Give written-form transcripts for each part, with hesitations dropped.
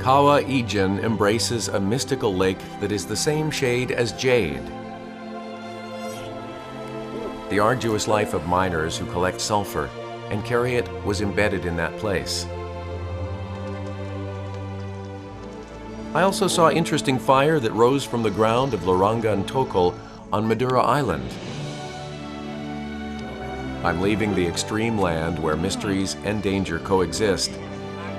Kawah Ijen embraces a mystical lake that is the same shade as jade. The arduous life of miners who collect sulfur and carry it was embedded in that place. I also saw interesting fire that rose from the ground of Larangan Tokol on Madura Island. I'm leaving the extreme land where mysteries and danger coexist,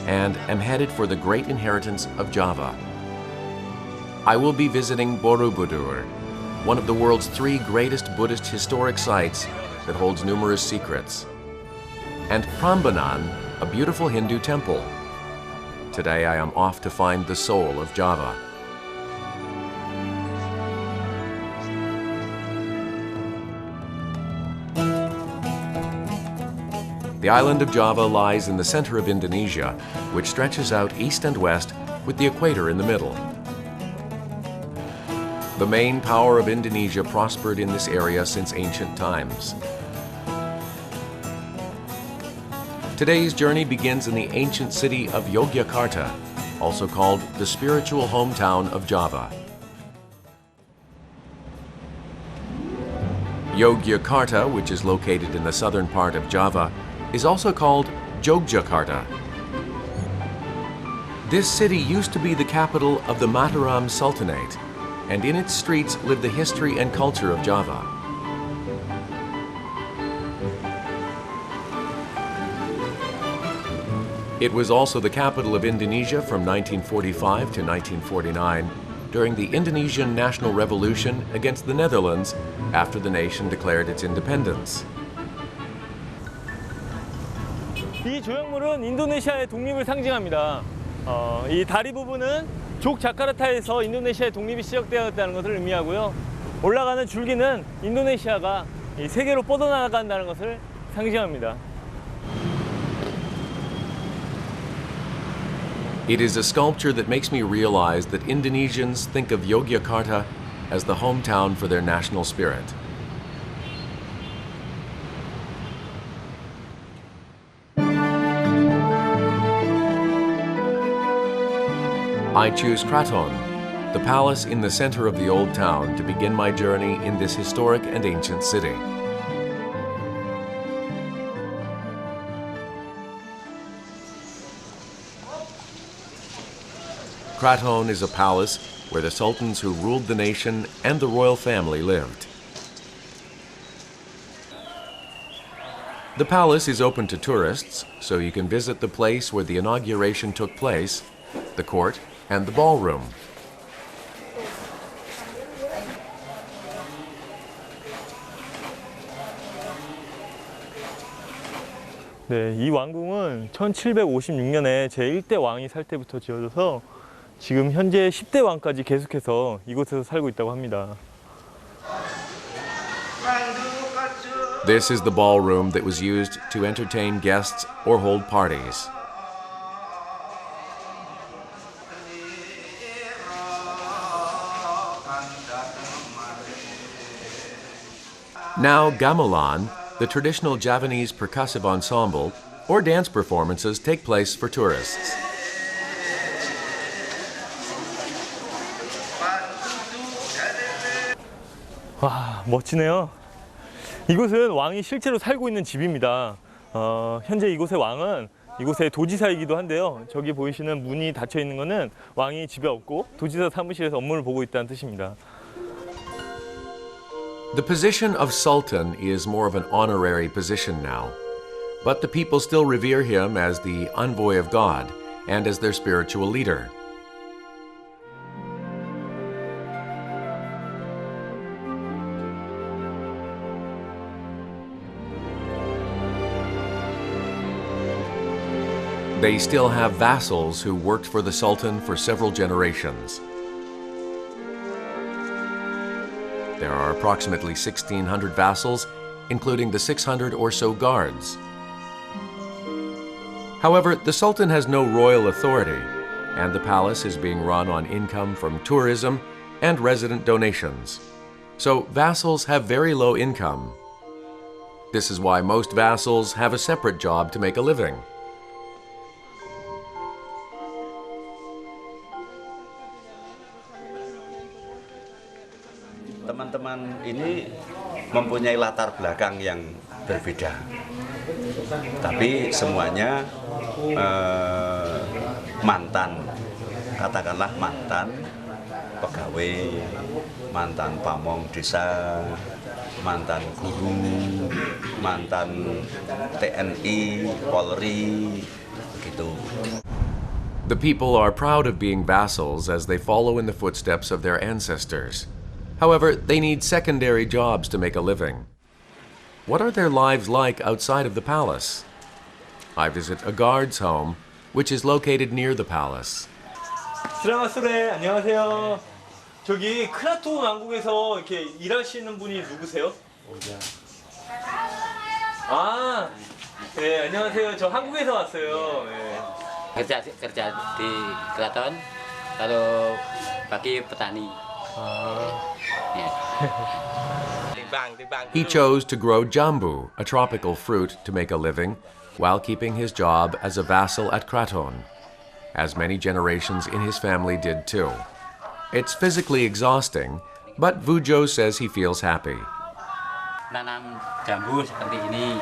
and am headed for the great inheritance of Java. I will be visiting Borobudur, one of the world's 3 greatest Buddhist historic sites that holds numerous secrets, and Prabanan, a beautiful Hindu temple. Today I am off to find the soul of Java. The island of Java lies in the center of Indonesia, which stretches out east and west with the equator in the middle. The main power of Indonesia prospered in this area since ancient times. Today's journey begins in the ancient city of Yogyakarta, also called the spiritual hometown of Java. Yogyakarta, which is located in the southern part of Java, is also called Yogyakarta. This city used to be the capital of the Mataram Sultanate, and in its streets lived the history and culture of Java. It was also the capital of Indonesia from 1945 to 1949 during the Indonesian National Revolution against the Netherlands after the nation declared its independence. 이 조형물은 인도네시아의 독립을 상징합니다. 이 다리 부분은 조그자카르타에서 인도네시아의 독립이 시작되었다는 것을 의미하고요. 올라가는 줄기는 인도네시아가 이 세계로 뻗어나간다는 것을 상징합니다. It is a sculpture that makes me realize that Indonesians think of Yogyakarta as the hometown for their national spirit. I choose Kraton, the palace in the center of the old town, to begin my journey in this historic and ancient city. Kraton is a palace where the sultans who ruled the nation and the royal family lived. The palace is open to tourists, so you can visit the place where the inauguration took place, the court, and the ballroom. 네, 이 왕궁은 1756년에 제1대 왕이 살 때부터 지어져서 지금 현재 10대 왕까지 계속해서 이곳에서 살고 있다고 합니다. This is the ballroom that was used to entertain guests or hold parties. Now, gamelan, the traditional Javanese percussive ensemble, or dance performances take place for tourists. 와, 멋지네요. 이곳은 왕이 실제로 살고 있는 집입니다. 현재 이곳의 왕은 이곳의 도지사이기도 한데요. 저기 보이시는 문이 닫혀 있는 것은 왕이 집에 없고 도지사 사무실에서 업무를 보고 있다는 뜻입니다. The position of Sultan is more of an honorary position now, but the people still revere him as the envoy of God and as their spiritual leader. They still have vassals who worked for the Sultan for several generations. There are approximately 1,600 vassals, including the 600 or so guards. However, the Sultan has no royal authority, and the palace is being run on income from tourism and resident donations. So vassals have very low income. This is why most vassals have a separate job to make a living. teman-teman ini mempunyai latar belakang yang berbeda. Tapi semuanya mantan, katakanlah mantan pegawai, mantan pamong desa, mantan guru, mantan TNI, Polri, begitu. The people are proud of being vassals as they follow in the footsteps of their ancestors. However, they need secondary jobs to make a living. What are their lives like outside of the palace? I visit a guard's home, which is located near the palace. 지라마스레 안녕하세요. 저기 크라토 왕국에서 이렇게 일하시는 분이 누구세요? 아, 네 안녕하세요. 저 한국에서 왔어요. 네. kerja di keraton, kalau bagi petani. He chose to grow jambu, a tropical fruit, to make a living, while keeping his job as a vassal at Kraton, as many generations in his family did too. It's physically exhausting, but Vujo says he feels happy. Nanam jambu seperti ini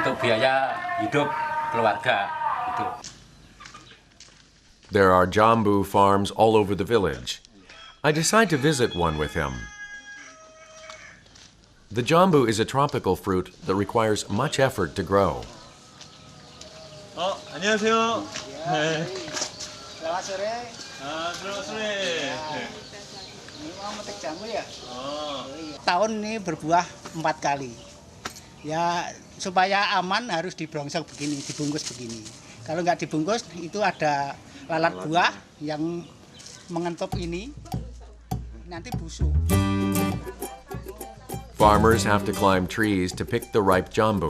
untuk biaya hidup keluarga. There are jambu farms all over the village. I decide to visit one with him. The jambu is a tropical fruit that requires much effort to grow. 안녕하세요. 네. Selamat sore. selamat sore. Ini mau metik jambu ya? Tahun ini berbuah 4 kali. Ya supaya aman harus dibrongsok begini, dibungkus begini. Kalau nggak dibungkus itu ada lalat buah yang mengentup ini, nanti busuk. Farmers have to climb trees to pick the ripe jambu.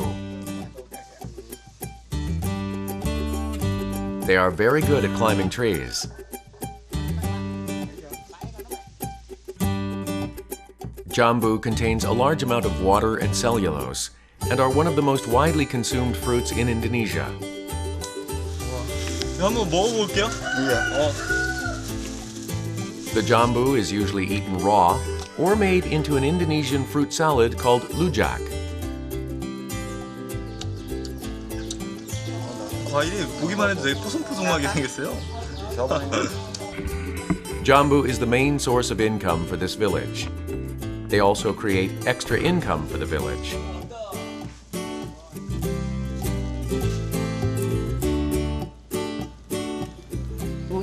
They are very good at climbing trees. Jambu contains a large amount of water and cellulose and are one of the most widely consumed fruits in Indonesia. 한번 먹어볼게요. The jambu is usually eaten raw or made into an Indonesian fruit salad called lujak. 과일이 보기만 해도 되게 포송포송하게 생겼어요. Jambu is the main source of income for this village. They also create extra income for the village.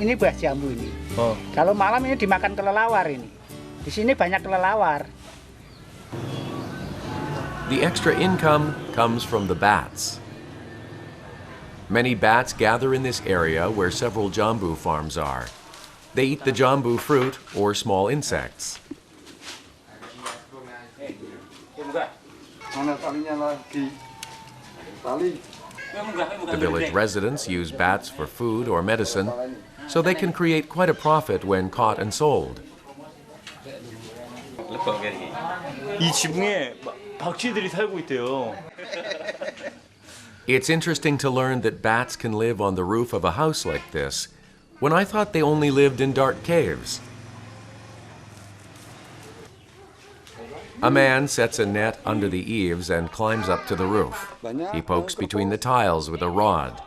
Ini buah jambu ini. Kalau malam ini dimakan kelelawar ini. Di sini banyak kelelawar. The extra income comes from the bats. Many bats gather in this area where several jambu farms are. They eat the jambu fruit or small insects. The village residents use bats for food or medicine, so they can create quite a profit when caught and sold. 이 지붕에 박쥐들이 살고 있대요. It's interesting to learn that bats can live on the roof of a house like this, when I thought they only lived in dark caves. A man sets a net under the eaves and climbs up to the roof. He pokes between the tiles with a rod.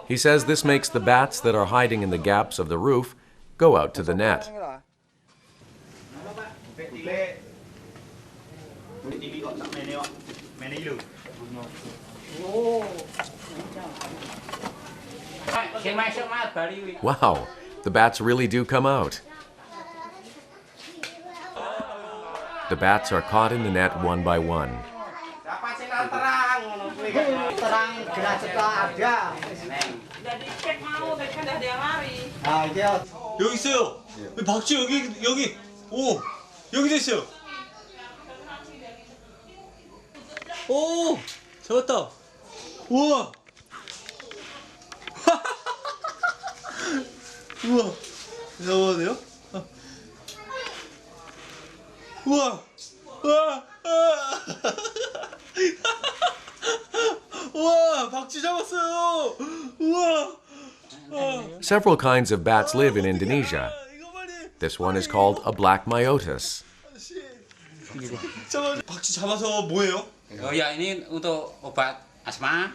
He says this makes the bats that are hiding in the gaps of the roof go out to the net. Wow, the bats really do come out. The bats are caught in the net one by one. 여기 있어요. 박쥐 여기. 오, 여기도 있어요. 오, 잡았다. 우와. 우와. 잡아도 돼요? 우와. 우와. 우와, 박쥐 잡았어요. 우와. Several kinds of bats live in Indonesia. This one is called a black myotis. 저 박쥐 잡아서 뭐예요? Oh ya, ini untuk obat asma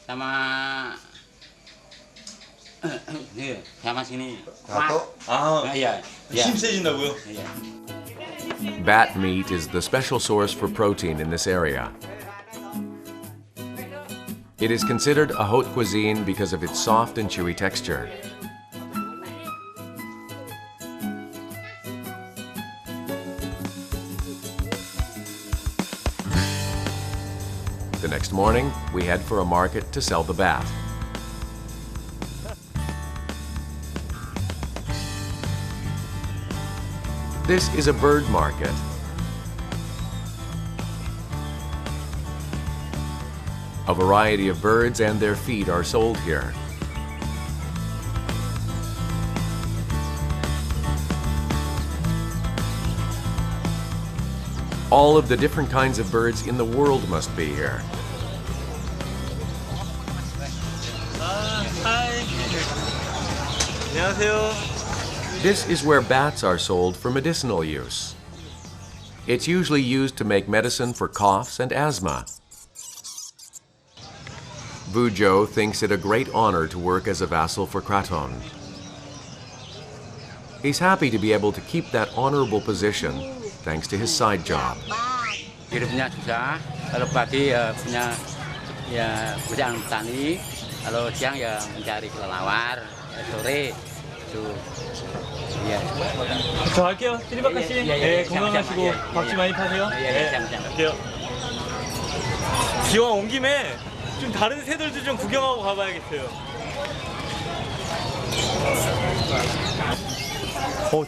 sama sama sini. 아, Iya, iya. 힘 세진다고요? Iya. Bat meat is the special source for protein in this area. It is considered a haute cuisine because of its soft and chewy texture. The next morning, we head for a market to sell the bat. This is a bird market. A variety of birds and their feed are sold here. All of the different kinds of birds in the world must be here. Hi. 안녕하세요. This is where bats are sold for medicinal use. It's usually used to make medicine for coughs and asthma. Vujo thinks it a great honor to work as a vassal for Kraton. He's happy to be able to keep that honorable position thanks to his side job. Hidupnya susah. Kalau pagi ya punya ya bidang tani, kalau siang ya mencari kelelawar, sore itu. Iya. 저 할게요. 띠리박씨. 네, 건강하시고 박쥐 많이 파세요. 네, 갈게요. 기왕 온 김에 좀 다른 새들도 좀 구경하고 가봐야겠어요.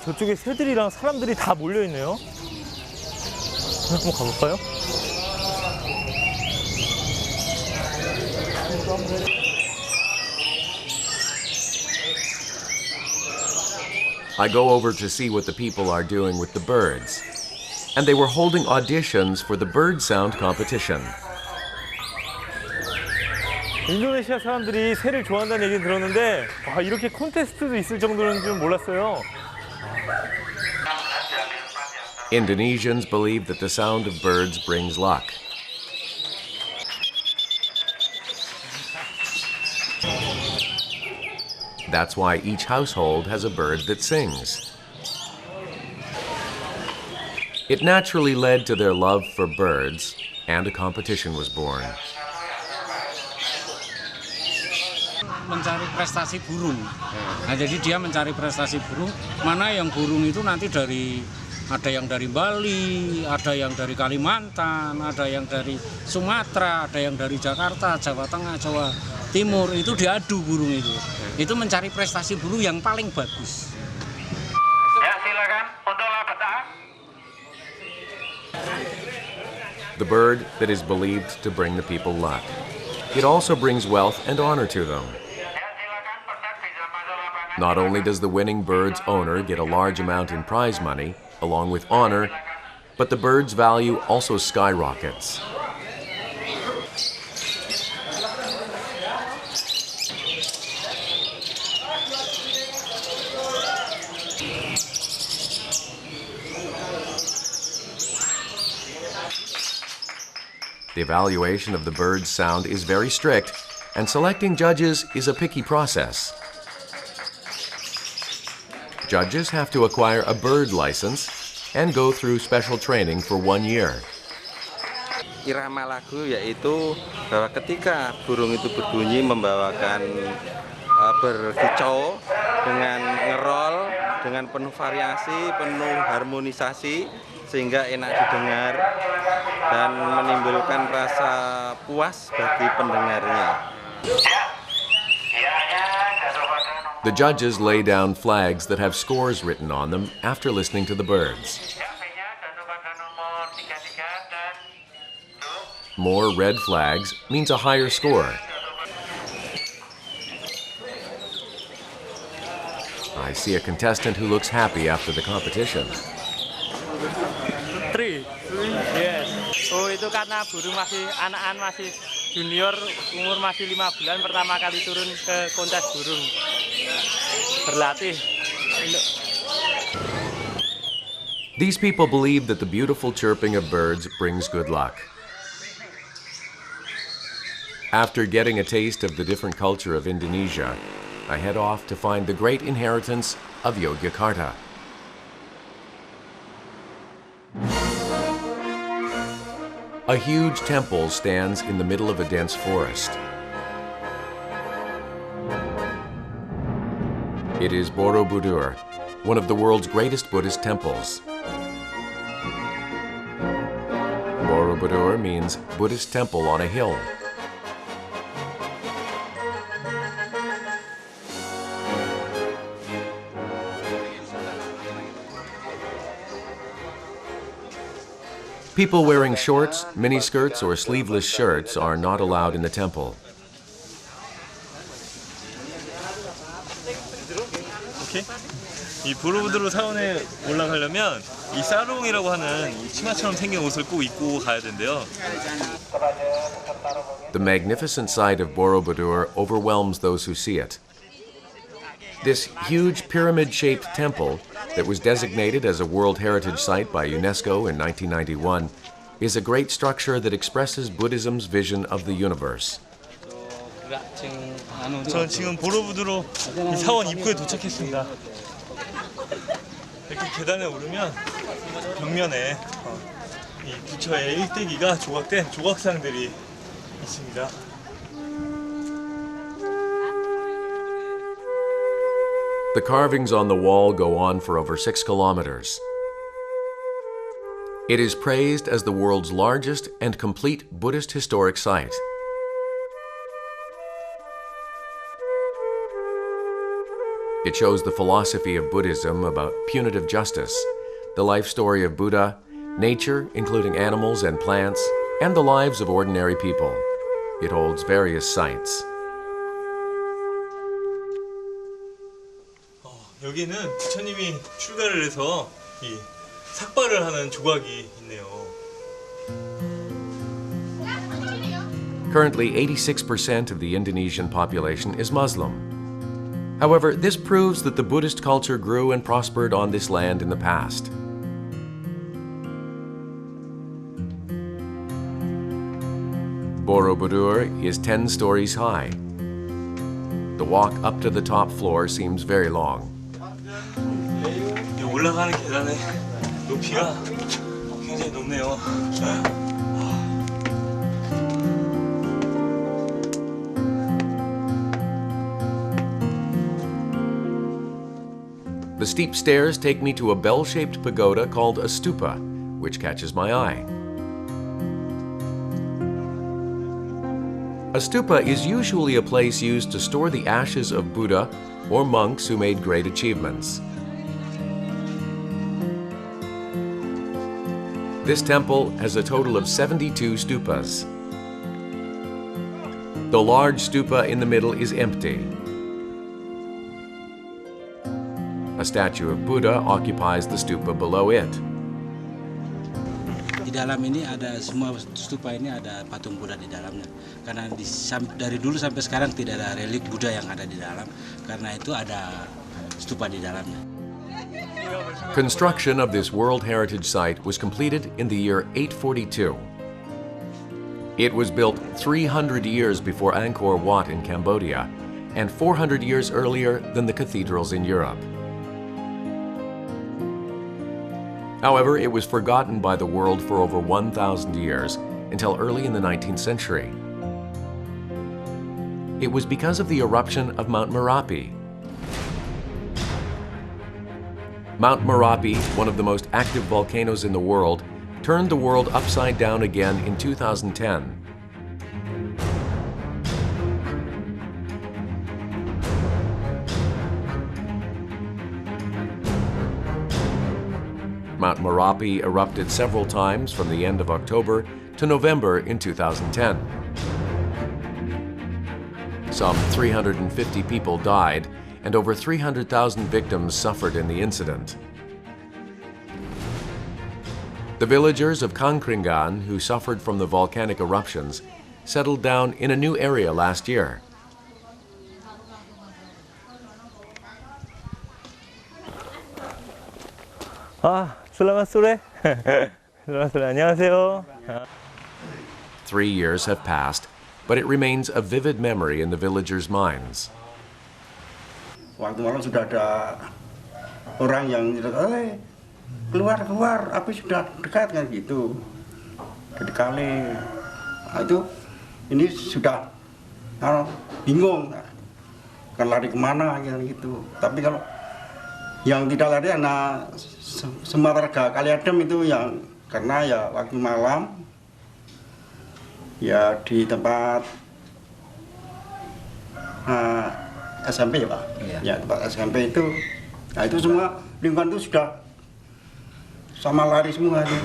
저쪽에 새들이랑 사람들이 다 몰려 있네요. 한번 가볼까요? I go over to see what the people are doing with the birds. And they were holding auditions for the bird sound competition. 인도네시아 사람들이 새를 좋아한다는 얘기 들었는데 이렇게 콘테스트도 있을 정도는 좀 몰랐어요. Indonesians believe that the sound of birds brings luck. That's why each household has a bird that sings. It naturally led to their love for birds, and a competition was born. Mencari prestasi burung. Nah, jadi dia mencari prestasi burung. Mana yang burung itu nanti ada yang dari Bali, ada yang dari Kalimantan, ada yang dari Sumatera, ada yang dari Jakarta, Jawa Tengah, Jawa Timur. Itu diadu burung itu. Itu mencari prestasi burung yang paling bagus. Ya, silakan untuk labetan. The bird that is believed to bring the people luck. It also brings wealth and honor to them. Not only does the winning bird's owner get a large amount in prize money, along with honor, but the bird's value also skyrockets. The evaluation of the bird's sound is very strict, and selecting judges is a picky process. Judges have to acquire a bird license and go through special training for 1 year. Irama lagu yaitu bahwa ketika burung itu berbunyi membawakan berkicau dengan ngerol, dengan penuh variasi, penuh harmonisasi, sehingga enak didengar dan menimbulkan rasa puas bagi pendengarnya. The judges lay down flags that have scores written on them after listening to the birds. More red flags means a higher score. I see a contestant who looks happy after the competition. 3, yes. Oh, itu karena burung masih anak-anak, masih junior, umur masih 5 bulan, pertama kali turun ke kontes burung. Berlatih. These people believe that the beautiful chirping of birds brings good luck. After getting a taste of the different culture of Indonesia, I head off to find the great inheritance of Yogyakarta. A huge temple stands in the middle of a dense forest. It is Borobudur, one of the world's greatest Buddhist temples. Borobudur means Buddhist temple on a hill. People wearing shorts, miniskirts, or sleeveless shirts are not allowed in the temple. 이 보로부두르 사원에 올라가려면 이 사롱이라고 하는 이 치마처럼 생긴 옷을 꼭 입고 가야 된대요. The magnificent sight of Borobudur overwhelms those who see it. This huge pyramid-shaped temple that was designated as a World Heritage Site by UNESCO in 1991 is a great structure that expresses Buddhism's vision of the universe. 저는 지금 보로부두르 이 사원 입구에 도착했습니다. 이렇게 계단에 오르면 벽면에 이 부처의 일대기가 조각된 조각상들이 있습니다. The carvings on the wall go on for over 6 kilometers. It is praised as the world's largest and complete Buddhist historic site. It shows the philosophy of Buddhism about punitive justice, the life story of Buddha, nature, including animals and plants, and the lives of ordinary people. It holds various sites. 여기는 부처님이 출가를 해서 이 삭발을 하는 조각이 있네요. Currently, 86% of the Indonesian population is Muslim. However, this proves that the Buddhist culture grew and prospered on this land in the past. Borobudur is 10 stories high. The walk up to the top floor seems very long. 올라가는 계단의 높이가 굉장히 높네요. The steep stairs take me to a bell-shaped pagoda called a stupa, which catches my eye. A stupa is usually a place used to store the ashes of Buddha or monks who made great achievements. This temple has a total of 72 stupas. The large stupa in the middle is empty. A statue of Buddha occupies the stupa below it. Di dalam ini ada semua stupa ini ada patung Buddha di dalamnya. Karena dari dulu sampai sekarang tidak ada relik Buddha yang ada di dalam. Karena itu ada stupa di dalamnya. Construction of this World Heritage Site was completed in the year 842. It was built 300 years before Angkor Wat in Cambodia and 400 years earlier than the cathedrals in Europe. However, it was forgotten by the world for over 1,000 years until early in the 19th century. It was because of the eruption of Mount Merapi. Mount Merapi, one of the most active volcanoes in the world, turned the world upside down again in 2010. Mount Merapi erupted several times from the end of October to November in 2010. Some 350 people died, and over 300,000 victims suffered in the incident. The villagers of Kangkringan, who suffered from the volcanic eruptions, settled down in a new area last year. Selamat sore. Selamat sore. 안녕하세요. 3 years have passed, but it remains a vivid memory in the villagers' minds. Waktu malam sudah ada orang yang keluar, api sudah dekat kan gitu. Dari kali, nah, itu ini sudah bingung, kan lari kemana gitu. Tapi kalau yang tidak lari, nah semua warga Kaliadem itu yang karena ya waktu malam ya di tempat SMP ya Pak, ya tempat SMP itu, nah itu semua lingkungan itu sudah sama lari semua itu,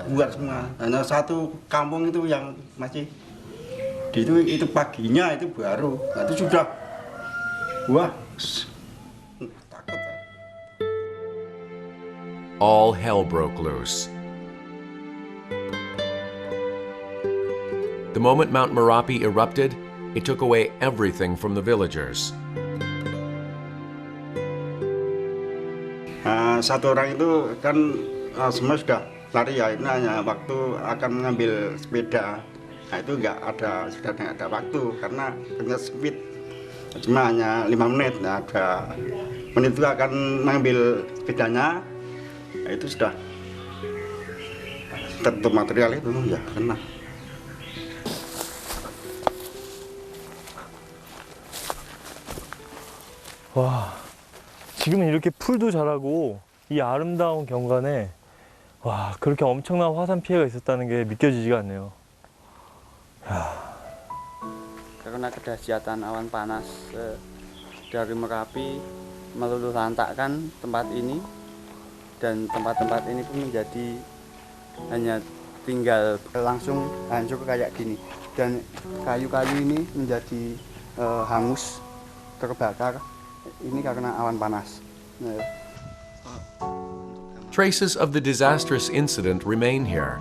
buar semua. Hanya satu kampung itu yang masih itu paginya itu baru, nah itu sudah wah takut. All hell broke loose. The moment Mount Merapi erupted, it took away everything from the villagers. Satu orang itu kan semua sudah lari ya, ini hanya waktu akan mengambil sepeda. Nah itu sudah tidak ada waktu karena hanya speed, cuma hanya 5 menit. Nah ada menit itu akan mengambil sepedanya, nah, itu sudah tertutup material itu ya kena. 와, 지금은 이렇게 풀도 자라고 이 아름다운 경관에 와, 그렇게 엄청난 화산 피해가 있었다는 게 믿겨지지가 않네요. Karena kedahsyatan awan panas dari Merapi meluluh lantakkan tempat ini, dan tempat-tempat ini pun menjadi hanya tinggal langsung hancur kayak gini, dan kayu-kayu ini menjadi hangus, terbakar. Ini karena awan panas. Traces of the disastrous incident remain here.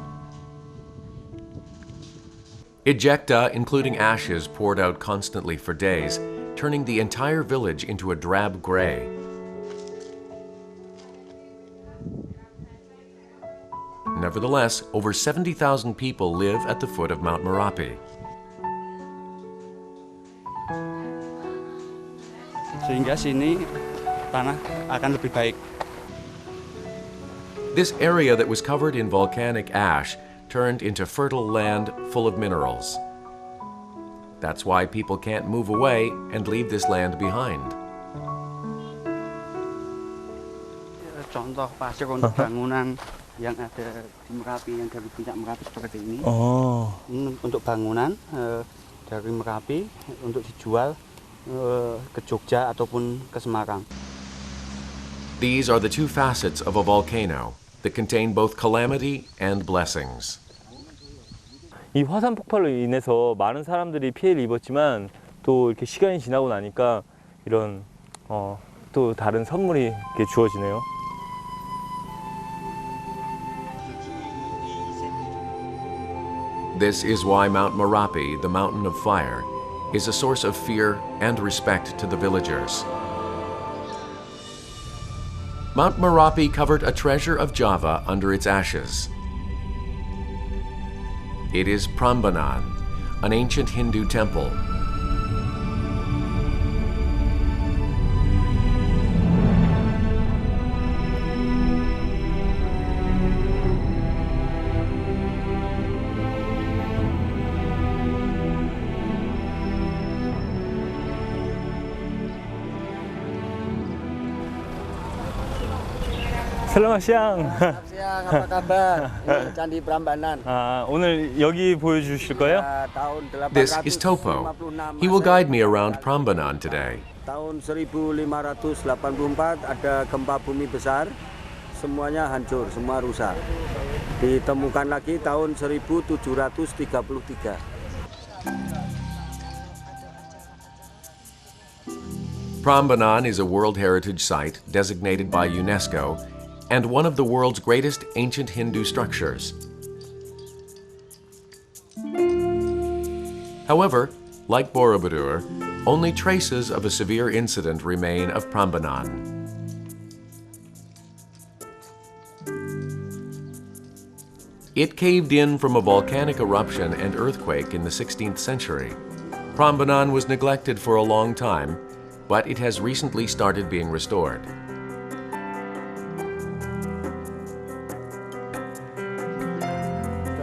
Ejecta, including ashes, poured out constantly for days, turning the entire village into a drab gray. Nevertheless, over 70,000 people live at the foot of Mount Merapi. Sehingga sini tanah akan lebih baik. This area that was covered in volcanic ash turned into fertile land full of minerals. That's why people can't move away and leave this land behind. Contoh pasir untuk bangunan yang ada di Merapi, yang dari puncak Merapi seperti ini. Ini untuk bangunan dari Merapi untuk dijual ke Jogja ataupun ke Semarang. These are the two facets of a volcano that contain both calamity and blessings. 이 화산 폭발로 인해서 많은 사람들이 피해를 입었지만 또 이렇게 시간이 지나고 나니까 이런 또 다른 선물이 이렇게 주어지네요. This is why Mount Merapi, the mountain of fire, is a source of fear and respect to the villagers. Mount Merapi covered a treasure of Java under its ashes. It is Prabanan, an ancient Hindu temple. Selamat siang. Selamat siang, apa kabar? Ini Candi Prabanan. 오늘 여기 보여주실 거예요? This is Topo. He will guide me around Prabanan today. Tahun 1584 ada gempa bumi besar, semuanya hancur, semua rusak. Ditemukan lagi tahun 1733. Prabanan is a World Heritage Site designated by UNESCO and one of the world's greatest ancient Hindu structures. However, like Borobudur, only traces of a severe incident remain of Prabanan. It caved in from a volcanic eruption and earthquake in the 16th century. Prabanan was neglected for a long time, but it has recently started being restored.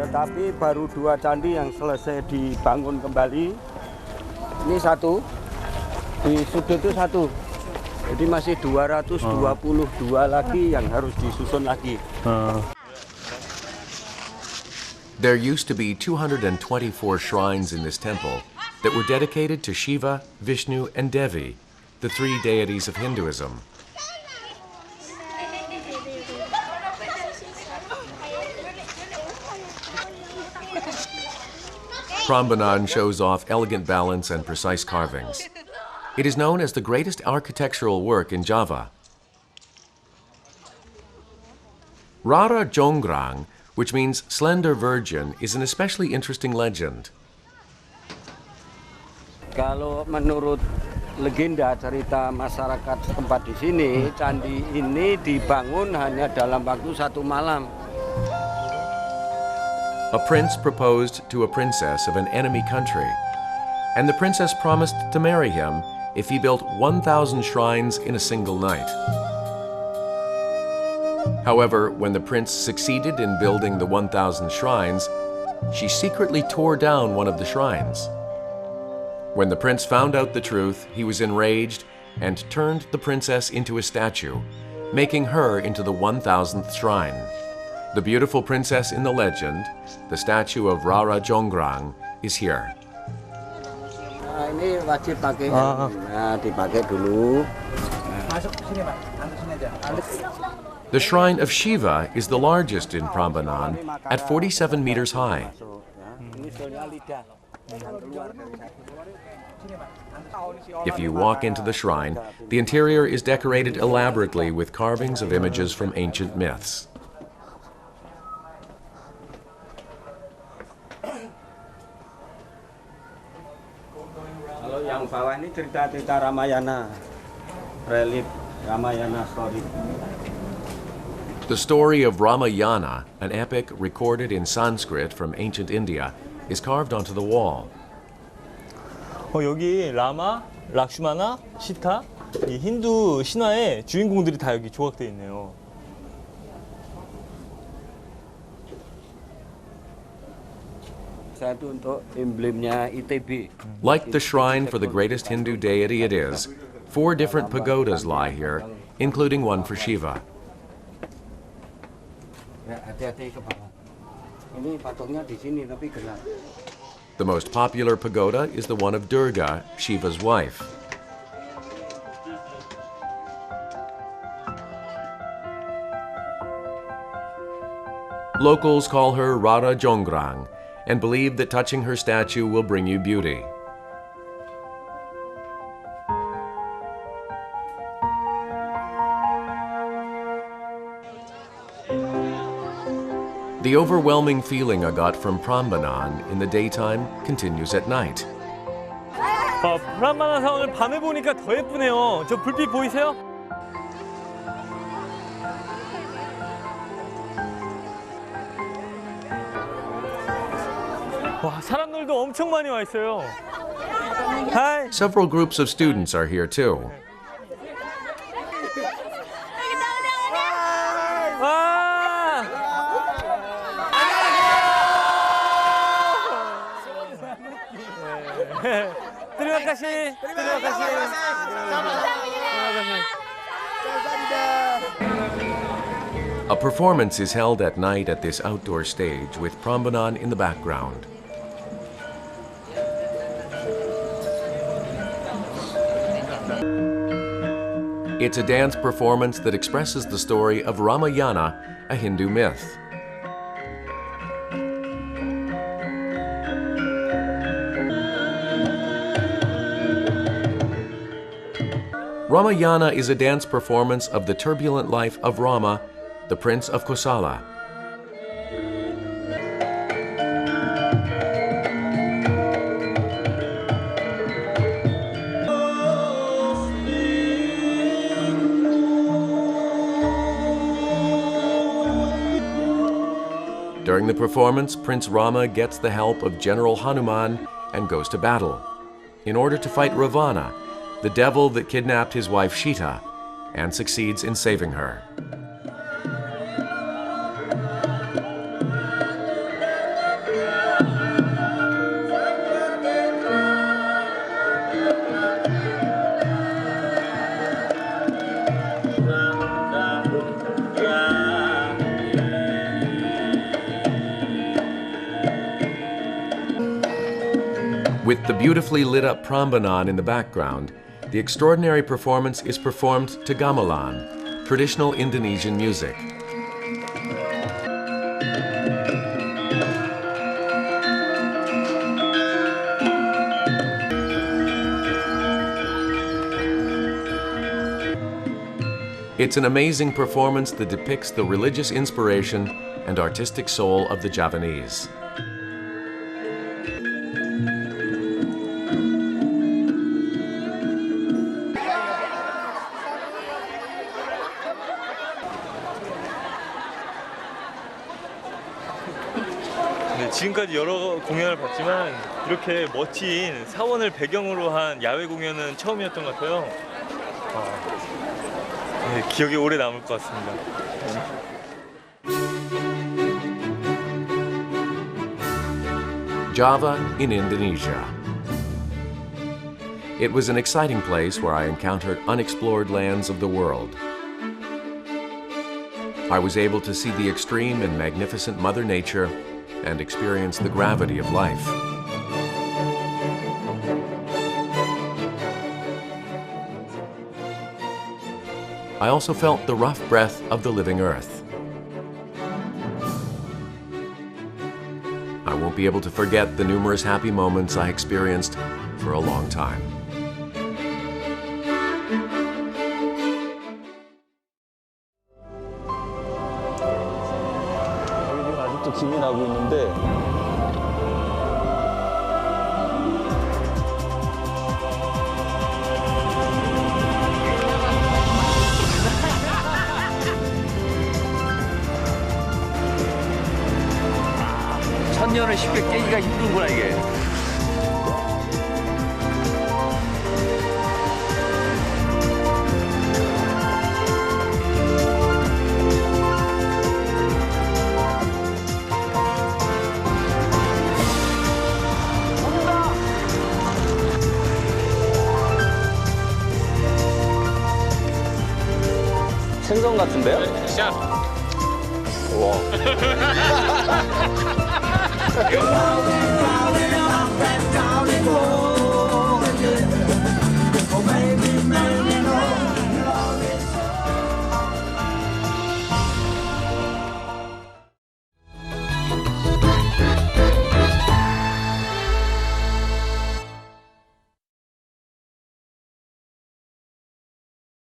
Tetapi baru 2 candi yang selesai dibangun kembali. Ini 1, di sudut itu 1. Jadi masih 222 lagi yang harus disusun lagi. There used to be 224 shrines in this temple that were dedicated to Shiva, Vishnu, and Devi, the 3 deities of Hinduism. Prabanan shows off elegant balance and precise carvings. It is known as the greatest architectural work in Java. Rara Jonggrang, which means slender virgin, is an especially interesting legend. Kalau menurut legenda cerita masyarakat setempat di sini, candi ini dibangun hanya dalam waktu 1 malam. A prince proposed to a princess of an enemy country, and the princess promised to marry him if he built 1,000 shrines in a single night. However, when the prince succeeded in building the 1,000 shrines, she secretly tore down one of the shrines. When the prince found out the truth, he was enraged and turned the princess into a statue, making her into the 1,000th shrine. The beautiful princess in the legend, the statue of Rara Jonggrang, is here. Ini wajib pakai, dipakai dulu. Masuk sini, Pak. Antar sini aja. The shrine of Shiva is the largest in Prabanan at 47 meters high. If you walk into the shrine, the interior is decorated elaborately with carvings of images from ancient myths. Kalau yang bawah ini cerita-cerita Ramayana, relief Ramayana story. The story of Ramayana, an epic recorded in Sanskrit from ancient India, is carved onto the wall. 여기 라마, 락슈마나, 시타, 이 힌두 신화의 주인공들이 다 여기 조각되어 있네요. Satu untuk emblemnya ITB. Like the shrine for the greatest Hindu deity it is, 4 different pagodas lie here, including one for Shiva. Hati-hati ke bawah. Ini patungnya di sini tapi gelap. The most popular pagoda is the one of Durga, Shiva's wife. Locals call her Rara Jonggrang and believe that touching her statue will bring you beauty. The overwhelming feeling I got from Prabanan in the daytime continues at night. 프라바난 사원을 밤에 보니까 더 예쁘네요. 저 불빛 보이세요? 와, 사람들도 엄청 많이 와 있어요. Hi. Several groups of students are here too. Terima kasih. A performance is held at night at this outdoor stage with Prabanan in the background. It's a dance performance that expresses the story of Ramayana, a Hindu myth. Ramayana is a dance performance of the turbulent life of Rama, the prince of Kosala. During During the performance, Prince Rama gets the help of General Hanuman and goes to battle in order to fight Ravana, the devil that kidnapped his wife Sita, and succeeds in saving her. With the beautifully lit up Prabanan in the background, the extraordinary performance is performed to gamelan, traditional Indonesian music. It's an amazing performance that depicts the religious inspiration and artistic soul of the Javanese. 지금까지 여러 공연을 봤지만 이렇게 멋진 사원을 배경으로 한 야외 공연은 처음이었던 것 같아요. 네, 기억에 오래 남을 것 같습니다. Java in Indonesia. It was an exciting place where I encountered unexplored lands of the world. I was able to see the extreme and magnificent Mother Nature and experience the gravity of life. I also felt the rough breath of the living earth. I won't be able to forget the numerous happy moments I experienced for a long time. 아직도 김이 나고 있는데 천년을 쉽게 깨기가 힘든구나 이게. 생선 같은데요? 샷. 우와.